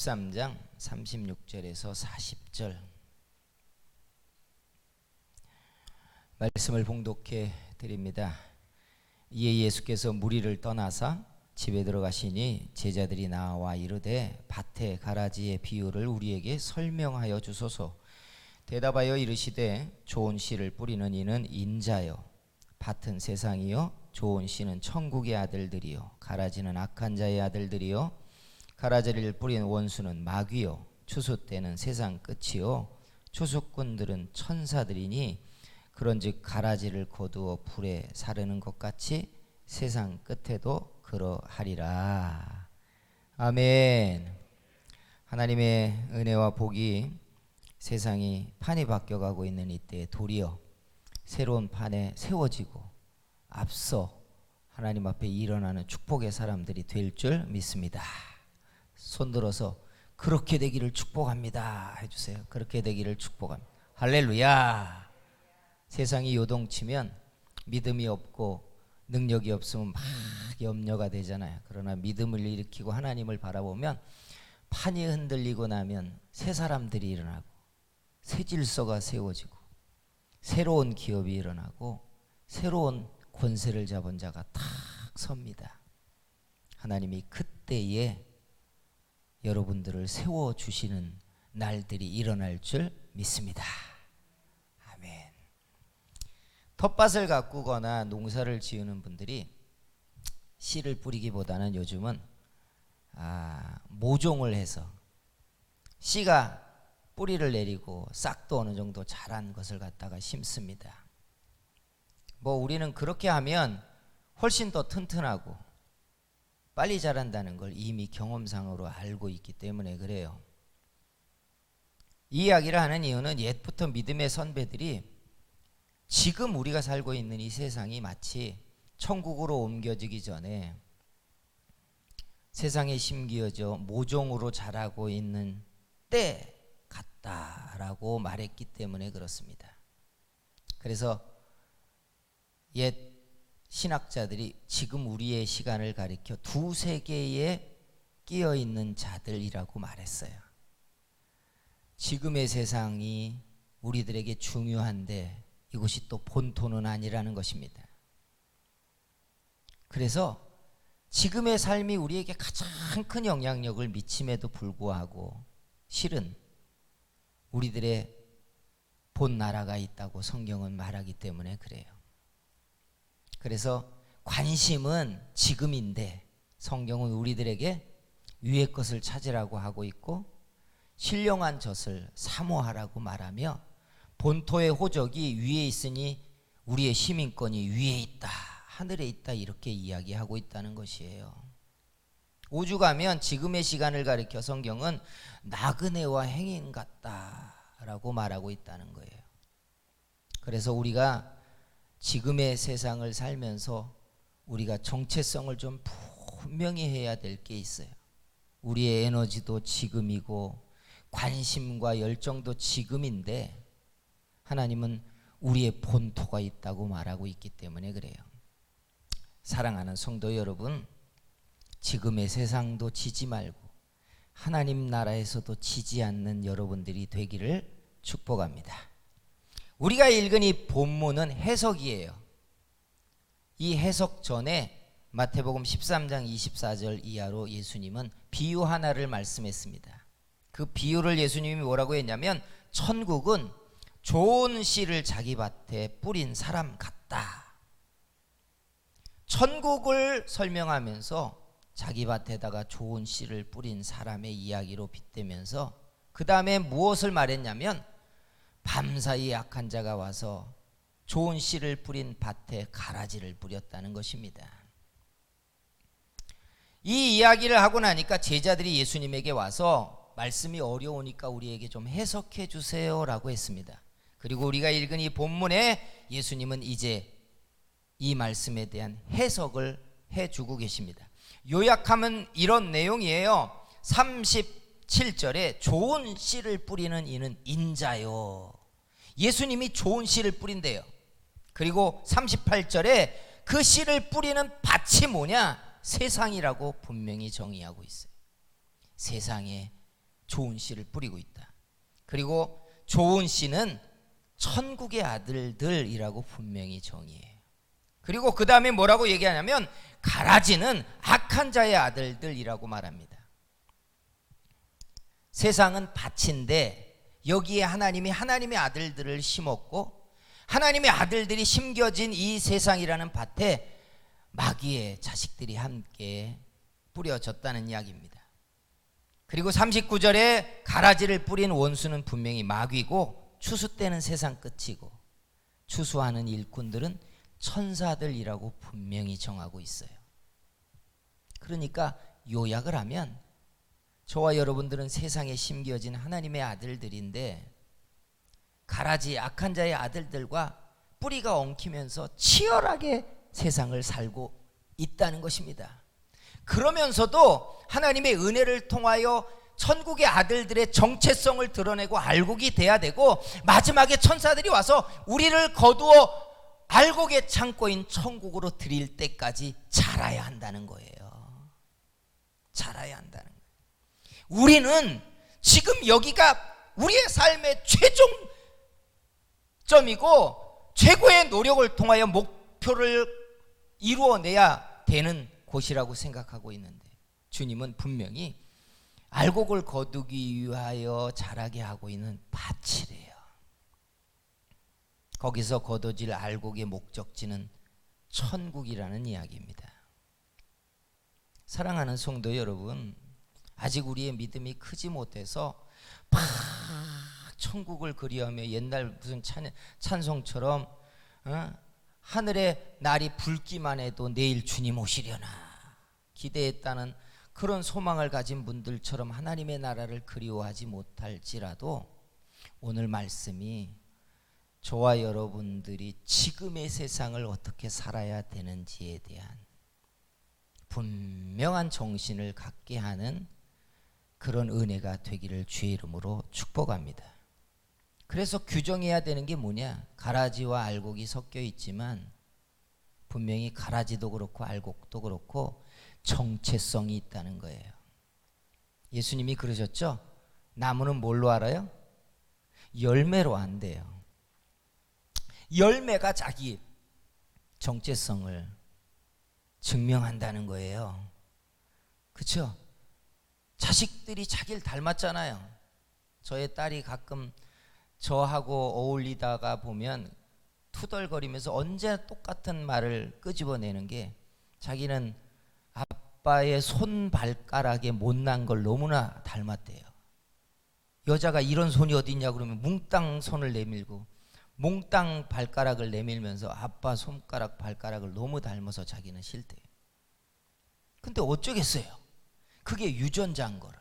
13장 36절에서 40절 말씀을 봉독해 드립니다. 이에 예수께서 무리를 떠나사 집에 들어가시니 제자들이 나와 이르되 밭의 가라지의 비유를 우리에게 설명하여 주소서. 대답하여 이르시되 좋은 씨를 뿌리는 이는 인자요 밭은 세상이요 좋은 씨는 천국의 아들들이요 가라지는 악한 자의 아들들이요 가라지를 뿌린 원수는 마귀요 추수 때는 세상 끝이요 추수꾼들은 천사들이니 그런즉 가라지를 거두어 불에 사르는 것 같이 세상 끝에도 그러하리라. 아멘. 하나님의 은혜와 복이 세상이 판이 바뀌어가고 있는 이때에 도리어 새로운 판에 세워지고 앞서 하나님 앞에 일어나는 축복의 사람들이 될 줄 믿습니다. 손들어서 그렇게 되기를 축복합니다 해주세요. 그렇게 되기를 축복합니다. 할렐루야. 세상이 요동치면 믿음이 없고 능력이 없으면 막 염려가 되잖아요. 그러나 믿음을 일으키고 하나님을 바라보면 판이 흔들리고 나면 새 사람들이 일어나고 새 질서가 세워지고 새로운 기업이 일어나고 새로운 권세를 잡은 자가 탁 섭니다. 하나님이 그때에 여러분들을 세워주시는 날들이 일어날 줄 믿습니다. 아멘. 텃밭을 가꾸거나 농사를 지으는 분들이 씨를 뿌리기보다는 요즘은 모종을 해서 씨가 뿌리를 내리고 싹도 어느 정도 자란 것을 갖다가 심습니다. 우리는 그렇게 하면 훨씬 더 튼튼하고 빨리 자란다는 걸 이미 경험상으로 알고 있기 때문에 그래요. 이 이야기를 하는 이유는 옛부터 믿음의 선배들이 지금 우리가 살고 있는 이 세상이 마치 천국으로 옮겨지기 전에 세상에 심기어져 모종으로 자라고 있는 때 같다라고 말했기 때문에 그렇습니다. 그래서 옛 신학자들이 지금 우리의 시간을 가리켜 두 세계에 끼어 있는 자들이라고 말했어요. 지금의 세상이 우리들에게 중요한데 이것이 또 본토는 아니라는 것입니다. 그래서 지금의 삶이 우리에게 가장 큰 영향력을 미침에도 불구하고 실은 우리들의 본 나라가 있다고 성경은 말하기 때문에 그래요. 그래서 관심은 지금인데 성경은 우리들에게 위의 것을 찾으라고 하고 있고 신령한 젖을 사모하라고 말하며 본토의 호적이 위에 있으니 우리의 시민권이 위에 있다, 하늘에 있다 이렇게 이야기하고 있다는 것이에요. 오죽하면 지금의 시간을 가리켜 성경은 나그네와 행인 같다라고 말하고 있다는 거예요. 그래서 우리가 지금의 세상을 살면서 우리가 정체성을 좀 분명히 해야 될 게 있어요. 우리의 에너지도 지금이고 관심과 열정도 지금인데 하나님은 우리의 본토가 있다고 말하고 있기 때문에 그래요. 사랑하는 성도 여러분, 지금의 세상도 지지 말고 하나님 나라에서도 지지 않는 여러분들이 되기를 축복합니다. 우리가 읽은 이 본문은 해석이에요. 이 해석 전에 마태복음 13장 24절 이하로 예수님은 비유 하나를 말씀했습니다. 그 비유를 예수님이 뭐라고 했냐면 천국은 좋은 씨를 자기 밭에 뿌린 사람 같다. 천국을 설명하면서 자기 밭에다가 좋은 씨를 뿌린 사람의 이야기로 빗대면서 그 다음에 무엇을 말했냐면 밤사이 악한 자가 와서 좋은 씨를 뿌린 밭에 가라지를 뿌렸다는 것입니다. 이 이야기를 하고 나니까 제자들이 예수님에게 와서 말씀이 어려우니까 우리에게 좀 해석해 주세요 라고 했습니다. 그리고 우리가 읽은 이 본문에 예수님은 이제 이 말씀에 대한 해석을 해주고 계십니다. 요약하면 이런 내용이에요. 37절에 좋은 씨를 뿌리는 이는 인자요. 예수님이 좋은 씨를 뿌린대요. 그리고 38절에 그 씨를 뿌리는 밭이 뭐냐? 세상이라고 분명히 정의하고 있어요. 세상에 좋은 씨를 뿌리고 있다. 그리고 좋은 씨는 천국의 아들들이라고 분명히 정의해요. 그리고 그 다음에 뭐라고 얘기하냐면 가라지는 악한 자의 아들들이라고 말합니다. 세상은 밭인데 여기에 하나님이 하나님의 아들들을 심었고 하나님의 아들들이 심겨진 이 세상이라는 밭에 마귀의 자식들이 함께 뿌려졌다는 이야기입니다. 그리고 39절에 가라지를 뿌린 원수는 분명히 마귀고 추수 때는 세상 끝이고 추수하는 일꾼들은 천사들이라고 분명히 정하고 있어요. 그러니까 요약을 하면 저와 여러분들은 세상에 심겨진 하나님의 아들들인데 가라지 악한 자의 아들들과 뿌리가 엉키면서 치열하게 세상을 살고 있다는 것입니다. 그러면서도 하나님의 은혜를 통하여 천국의 아들들의 정체성을 드러내고 알곡이 돼야 되고 마지막에 천사들이 와서 우리를 거두어 알곡의 창고인 천국으로 드릴 때까지 자라야 한다는 거예요. 자라야 한다는 거예요. 우리는 지금 여기가 우리의 삶의 최종점이고 최고의 노력을 통하여 목표를 이루어내야 되는 곳이라고 생각하고 있는데 주님은 분명히 알곡을 거두기 위하여 자라게 하고 있는 밭이래요. 거기서 거둬질 알곡의 목적지는 천국이라는 이야기입니다. 사랑하는 성도 여러분, 아직 우리의 믿음이 크지 못해서 막 천국을 그리하며 옛날 무슨 찬송처럼 하늘에 날이 붉기만 해도 내일 주님 오시려나 기대했다는 그런 소망을 가진 분들처럼 하나님의 나라를 그리워하지 못할지라도 오늘 말씀이 저와 여러분들이 지금의 세상을 어떻게 살아야 되는지에 대한 분명한 정신을 갖게 하는 그런 은혜가 되기를 주의 이름으로 축복합니다. 그래서 규정해야 되는 게 뭐냐? 가라지와 알곡이 섞여 있지만 분명히 가라지도 그렇고 알곡도 그렇고 정체성이 있다는 거예요. 예수님이 그러셨죠? 나무는 뭘로 알아요? 열매로 안대요. 열매가 자기 정체성을 증명한다는 거예요. 그렇죠? 자식들이 자기를 닮았잖아요. 저의 딸이 가끔 저하고 어울리다가 보면 투덜거리면서 언제나 똑같은 말을 끄집어내는 게 자기는 아빠의 손발가락에 못난 걸 너무나 닮았대요. 여자가 이런 손이 어디 있냐 그러면 몽땅 손을 내밀고 몽땅 발가락을 내밀면서 아빠 손가락 발가락을 너무 닮아서 자기는 싫대요. 근데 어쩌겠어요. 그게 유전자인 거를.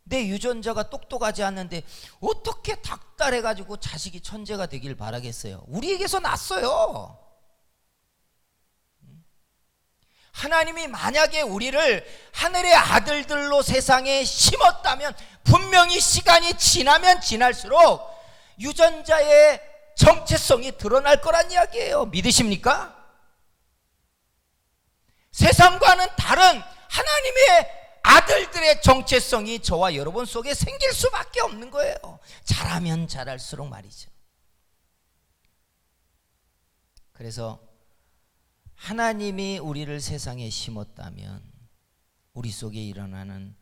내 유전자가 똑똑하지 않는데 어떻게 닥달해가지고 자식이 천재가 되길 바라겠어요. 우리에게서 났어요. 하나님이 만약에 우리를 하늘의 아들들로 세상에 심었다면 분명히 시간이 지나면 지날수록 유전자의 정체성이 드러날 거란 이야기예요. 믿으십니까? 세상과는 다른 하나님의 아들들의 정체성이 저와 여러분 속에 생길 수밖에 없는 거예요. 자라면 자랄수록 말이죠. 그래서 하나님이 우리를 세상에 심었다면 우리 속에 일어나는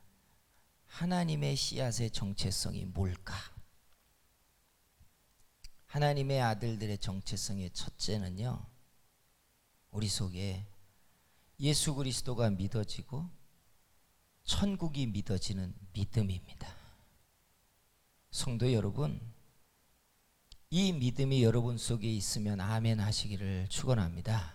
하나님의 씨앗의 정체성이 뭘까? 하나님의 아들들의 정체성의 첫째는요, 우리 속에 예수 그리스도가 믿어지고 천국이 믿어지는 믿음입니다. 성도 여러분, 이 믿음이 여러분 속에 있으면 아멘 하시기를 축원합니다.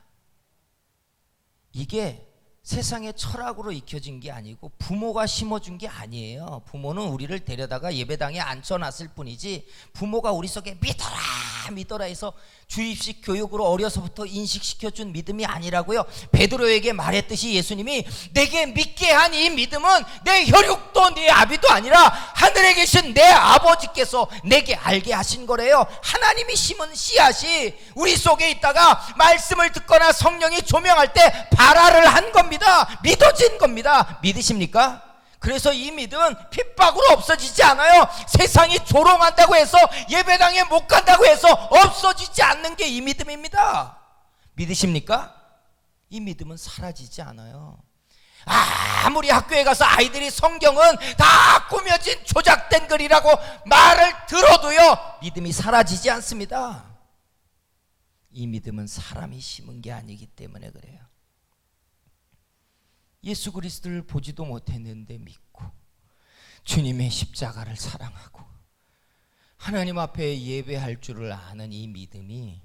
이게 세상의 철학으로 익혀진 게 아니고 부모가 심어준 게 아니에요. 부모는 우리를 데려다가 예배당에 앉혀놨을 뿐이지 부모가 우리 속에 믿어라 해서 주입식 교육으로 어려서부터 인식시켜준 믿음이 아니라고요. 베드로에게 말했듯이 예수님이 내게 믿게 한 이 믿음은 내 혈육도 내 아비도 아니라 하늘에 계신 내 아버지께서 내게 알게 하신 거래요. 하나님이 심은 씨앗이 우리 속에 있다가 말씀을 듣거나 성령이 조명할 때 발화를 한 겁니다. 믿어진 겁니다. 믿으십니까? 그래서 이 믿음은 핍박으로 없어지지 않아요. 세상이 조롱한다고 해서 예배당에 못 간다고 해서 없어지지 않는 게 이 믿음입니다. 믿으십니까? 이 믿음은 사라지지 않아요. 아무리 학교에 가서 아이들이 성경은 다 꾸며진 조작된 글이라고 말을 들어도요, 믿음이 사라지지 않습니다. 이 믿음은 사람이 심은 게 아니기 때문에 그래요. 예수 그리스도를 보지도 못했는데 믿고 주님의 십자가를 사랑하고 하나님 앞에 예배할 줄을 아는 이 믿음이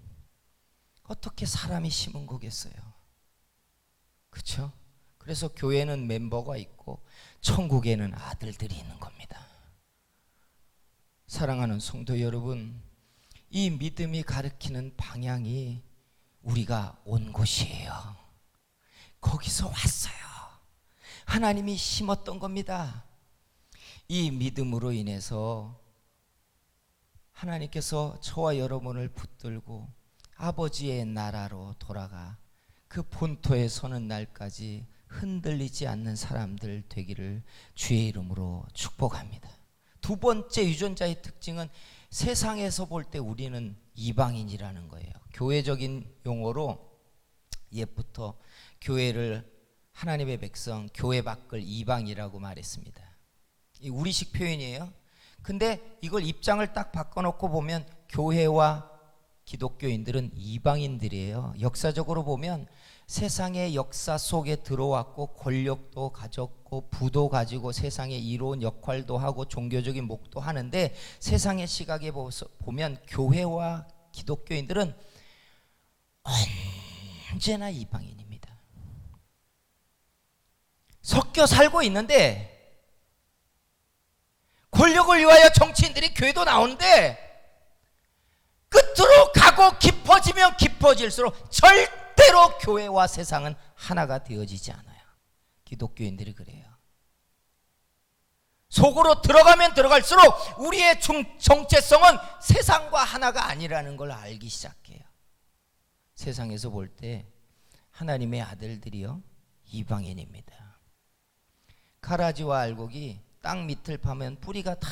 어떻게 사람이 심은 거겠어요? 그렇죠? 그래서 교회는 멤버가 있고 천국에는 아들들이 있는 겁니다. 사랑하는 성도 여러분, 이 믿음이 가리키는 방향이 우리가 온 곳이에요. 거기서 왔어요. 하나님이 심었던 겁니다. 이 믿음으로 인해서 하나님께서 저와 여러분을 붙들고 아버지의 나라로 돌아가 그 본토에 서는 날까지 흔들리지 않는 사람들 되기를 주의 이름으로 축복합니다. 두 번째 유전자의 특징은 세상에서 볼 때 우리는 이방인이라는 거예요. 교회적인 용어로 옛부터 교회를 하나님의 백성, 교회 밖을 이방이라고 말했습니다. 이 우리식 표현이에요. 근데 이걸 입장을 딱 바꿔놓고 보면 교회와 기독교인들은 이방인들이에요. 역사적으로 보면 세상의 역사 속에 들어왔고 권력도 가졌고 부도 가지고 세상에 이로운 역할도 하고 종교적인 목도 하는데 세상의 시각에 보면 교회와 기독교인들은 언제나 이방인입니다. 섞여 살고 있는데 권력을 위하여 정치인들이 교회도 나오는데 끝으로 가고 깊어지면 깊어질수록 절대로 교회와 세상은 하나가 되어지지 않아요. 기독교인들이 그래요. 속으로 들어가면 들어갈수록 우리의 정체성은 세상과 하나가 아니라는 걸 알기 시작해요. 세상에서 볼 때 하나님의 아들들이요, 이방인입니다. 가라지와 알곡이 땅 밑을 파면 뿌리가 다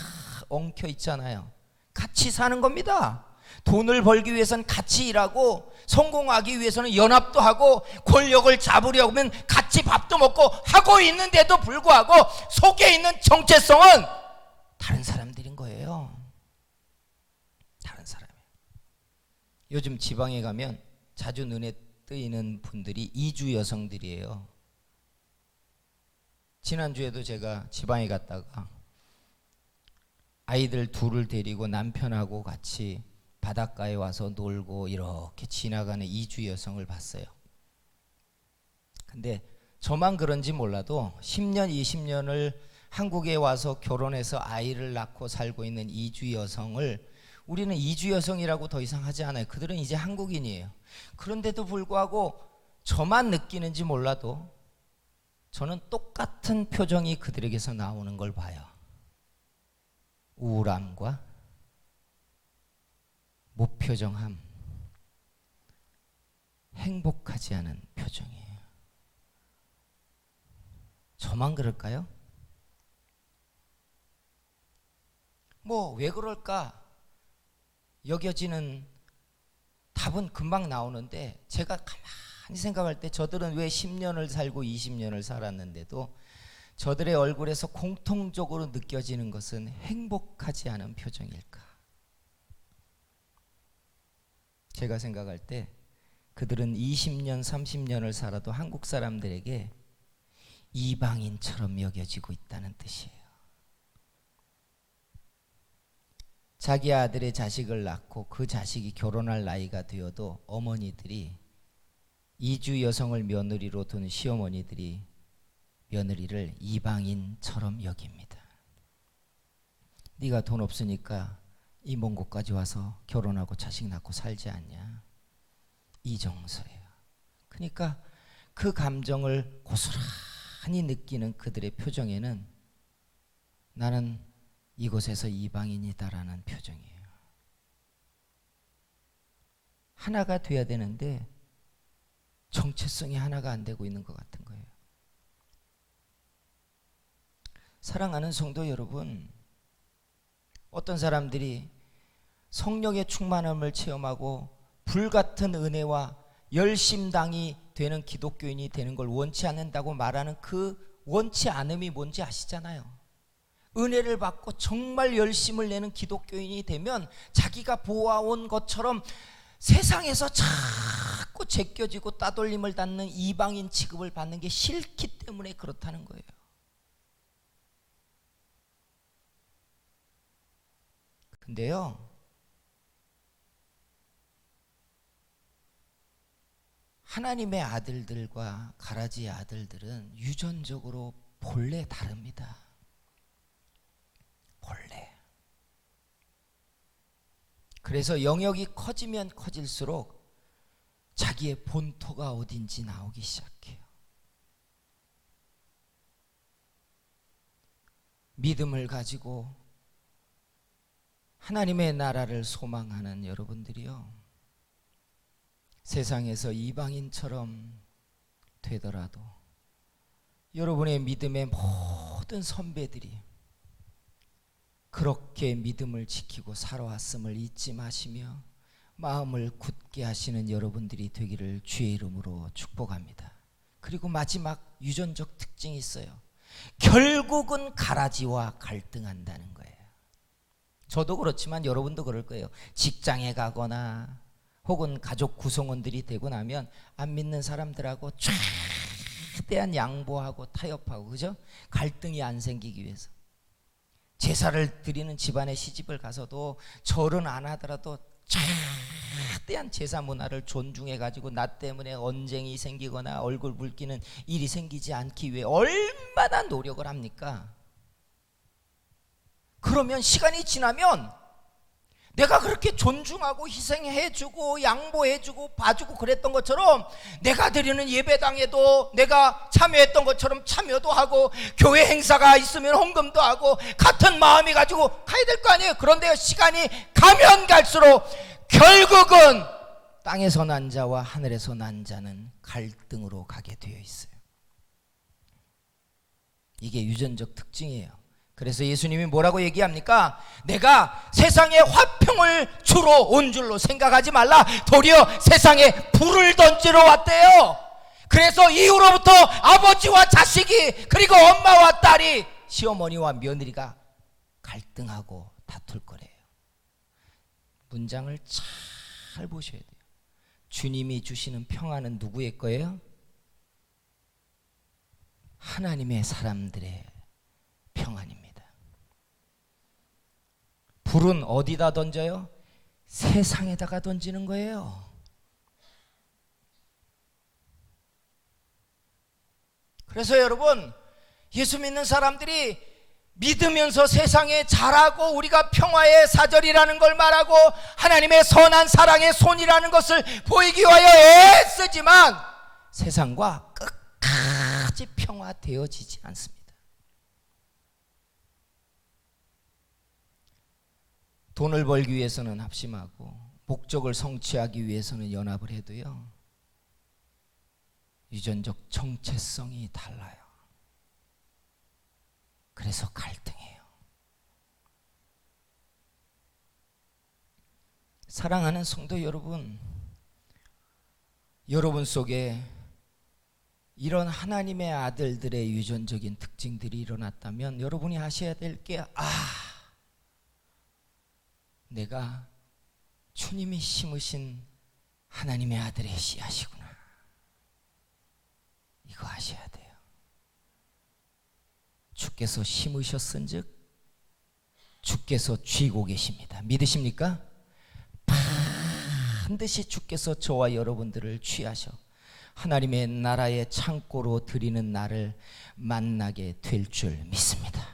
엉켜 있잖아요. 같이 사는 겁니다. 돈을 벌기 위해서는 같이 일하고 성공하기 위해서는 연합도 하고 권력을 잡으려고 하면 같이 밥도 먹고 하고 있는데도 불구하고 속에 있는 정체성은 다른 사람들인 거예요. 다른 사람이에요. 요즘 지방에 가면 자주 눈에 띄는 분들이 이주 여성들이에요. 지난주에도 제가 지방에 갔다가 아이들 둘을 데리고 남편하고 같이 바닷가에 와서 놀고 이렇게 지나가는 이주 여성을 봤어요. 근데 저만 그런지 몰라도 10년, 20년을 한국에 와서 결혼해서 아이를 낳고 살고 있는 이주 여성을 우리는 이주 여성이라고 더 이상 하지 않아요. 그들은 이제 한국인이에요. 그런데도 불구하고 저만 느끼는지 몰라도 저는 똑같은 표정이 그들에게서 나오는 걸 봐요. 우울함과 무표정함, 행복하지 않은 표정이에요. 저만 그럴까요? 뭐 왜 그럴까 여겨지는 답은 금방 나오는데 제가 가만히 생각할 때 저들은 왜 10년을 살고 20년을 살았는데도 저들의 얼굴에서 공통적으로 느껴지는 것은 행복하지 않은 표정일까? 제가 생각할 때 그들은 20년, 30년을 살아도 한국 사람들에게 이방인처럼 여겨지고 있다는 뜻이에요. 자기 아들의 자식을 낳고 그 자식이 결혼할 나이가 되어도 어머니들이 이주 여성을 며느리로 둔 시어머니들이 며느리를 이방인처럼 여깁니다. 네가 돈 없으니까 이 먼 곳까지 와서 결혼하고 자식 낳고 살지 않냐. 이 정서예요. 그러니까 그 감정을 고스란히 느끼는 그들의 표정에는 나는 이곳에서 이방인이다라는 표정이에요. 하나가 돼야 되는데 정체성이 하나가 안 되고 있는 것 같은 거예요. 사랑하는 성도 여러분, 어떤 사람들이 성령의 충만함을 체험하고 불같은 은혜와 열심당이 되는 기독교인이 되는 걸 원치 않는다고 말하는 그 원치 않음이 뭔지 아시잖아요. 은혜를 받고 정말 열심을 내는 기독교인이 되면 자기가 보아온 것처럼 세상에서 자꾸 제껴지고 따돌림을 받는 이방인 취급을 받는 게 싫기 때문에 그렇다는 거예요. 근데요, 하나님의 아들들과 가라지의 아들들은 유전적으로 본래 다릅니다. 본래. 그래서 영역이 커지면 커질수록 자기의 본토가 어딘지 나오기 시작해요. 믿음을 가지고 하나님의 나라를 소망하는 여러분들이요, 세상에서 이방인처럼 되더라도 여러분의 믿음의 모든 선배들이 그렇게 믿음을 지키고 살아왔음을 잊지 마시며 마음을 굳게 하시는 여러분들이 되기를 주의 이름으로 축복합니다. 그리고 마지막 유전적 특징이 있어요. 결국은 가라지와 갈등한다는 거예요. 저도 그렇지만 여러분도 그럴 거예요. 직장에 가거나 혹은 가족 구성원들이 되고 나면 안 믿는 사람들하고 최대한 양보하고 타협하고, 그죠? 갈등이 안 생기기 위해서. 제사를 드리는 집안에 시집을 가서도 절은 안 하더라도 최대한 제사 문화를 존중해 가지고 나 때문에 언쟁이 생기거나 얼굴 붉히는 일이 생기지 않기 위해 얼마나 노력을 합니까? 그러면 시간이 지나면 내가 그렇게 존중하고 희생해주고 양보해주고 봐주고 그랬던 것처럼 내가 드리는 예배당에도 내가 참여했던 것처럼 참여도 하고 교회 행사가 있으면 헌금도 하고 같은 마음이 가지고 가야 될 거 아니에요. 그런데 시간이 가면 갈수록 결국은 땅에서 난 자와 하늘에서 난 자는 갈등으로 가게 되어 있어요. 이게 유전적 특징이에요. 그래서 예수님이 뭐라고 얘기합니까? 내가 세상에 화평을 주러 온 줄로 생각하지 말라. 도리어 세상에 불을 던지러 왔대요. 그래서 이후로부터 아버지와 자식이, 그리고 엄마와 딸이, 시어머니와 며느리가 갈등하고 다툴 거래요. 문장을 잘 보셔야 돼요. 주님이 주시는 평안은 누구의 거예요? 하나님의 사람들의 평안입니다. 불은 어디다 던져요? 세상에다가 던지는 거예요. 그래서 여러분, 예수 믿는 사람들이 믿으면서 세상에 잘하고 우리가 평화의 사절이라는 걸 말하고 하나님의 선한 사랑의 손이라는 것을 보이기 위하여 애쓰지만 세상과 끝까지 평화되어지지 않습니다. 돈을 벌기 위해서는 합심하고 목적을 성취하기 위해서는 연합을 해도요, 유전적 정체성이 달라요. 그래서 갈등해요. 사랑하는 성도 여러분, 여러분 속에 이런 하나님의 아들들의 유전적인 특징들이 일어났다면 여러분이 하셔야 될 게, 내가 주님이 심으신 하나님의 아들의 씨앗이구나. 이거 아셔야 돼요. 주께서 심으셨은즉 주께서 쥐고 계십니다. 믿으십니까? 반드시 주께서 저와 여러분들을 취하셔 하나님의 나라의 창고로 드리는 날을 만나게 될 줄 믿습니다.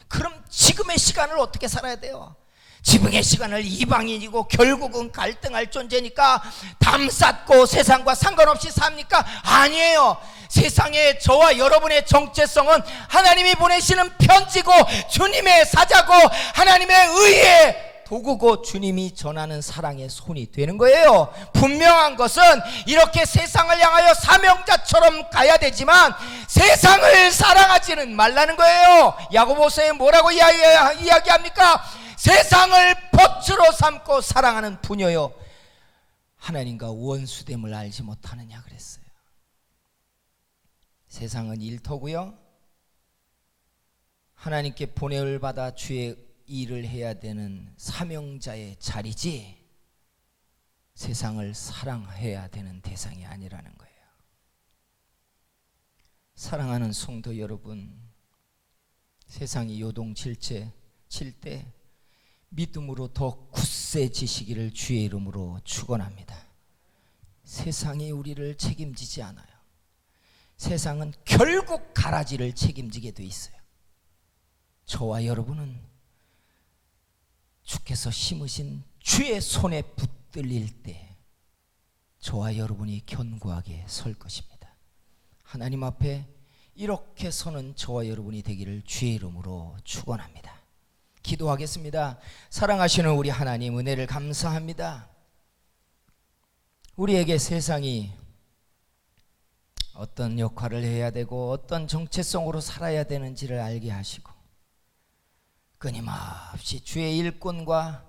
그럼 지금의 시간을 어떻게 살아야 돼요? 지금의 시간을 이방인이고 결국은 갈등할 존재니까 담쌓고 세상과 상관없이 삽니까? 아니에요. 세상에 저와 여러분의 정체성은 하나님이 보내시는 편지고 주님의 사자고 하나님의 의에 도구고 주님이 전하는 사랑의 손이 되는 거예요. 분명한 것은 이렇게 세상을 향하여 사명자처럼 가야 되지만 세상을 사랑하지는 말라는 거예요. 야고보서에 뭐라고 이야기합니까? 세상을 벗으로 삼고 사랑하는 부녀여 하나님과 원수됨을 알지 못하느냐 그랬어요. 세상은 일터고요, 하나님께 보냄을 받아 주의 일을 해야 되는 사명자의 자리지 세상을 사랑해야 되는 대상이 아니라는 거예요. 사랑하는 성도 여러분, 세상이 요동칠 때 믿음으로 더 굳세지시기를 주의 이름으로 축원합니다. 세상이 우리를 책임지지 않아요. 세상은 결국 가라지를 책임지게 돼 있어요. 저와 여러분은 주께서 심으신 주의 손에 붙들릴 때 저와 여러분이 견고하게 설 것입니다. 하나님 앞에 이렇게 서는 저와 여러분이 되기를 주의 이름으로 축원합니다. 기도하겠습니다. 사랑하시는 우리 하나님, 은혜를 감사합니다. 우리에게 세상이 어떤 역할을 해야 되고 어떤 정체성으로 살아야 되는지를 알게 하시고 끊임없이 주의 일꾼과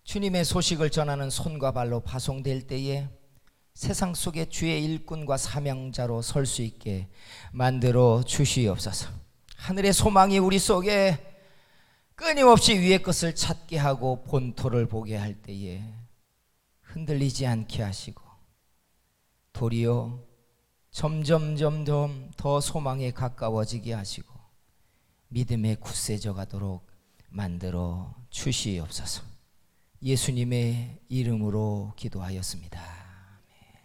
주님의 소식을 전하는 손과 발로 파송될 때에 세상 속에 주의 일꾼과 사명자로 설 수 있게 만들어 주시옵소서. 하늘의 소망이 우리 속에 끊임없이 위의 것을 찾게 하고 본토를 보게 할 때에 흔들리지 않게 하시고 도리어 점점 더 소망에 가까워지게 하시고 믿음에 굳세져 가도록 만들어 주시옵소서. 예수님의 이름으로 기도하였습니다.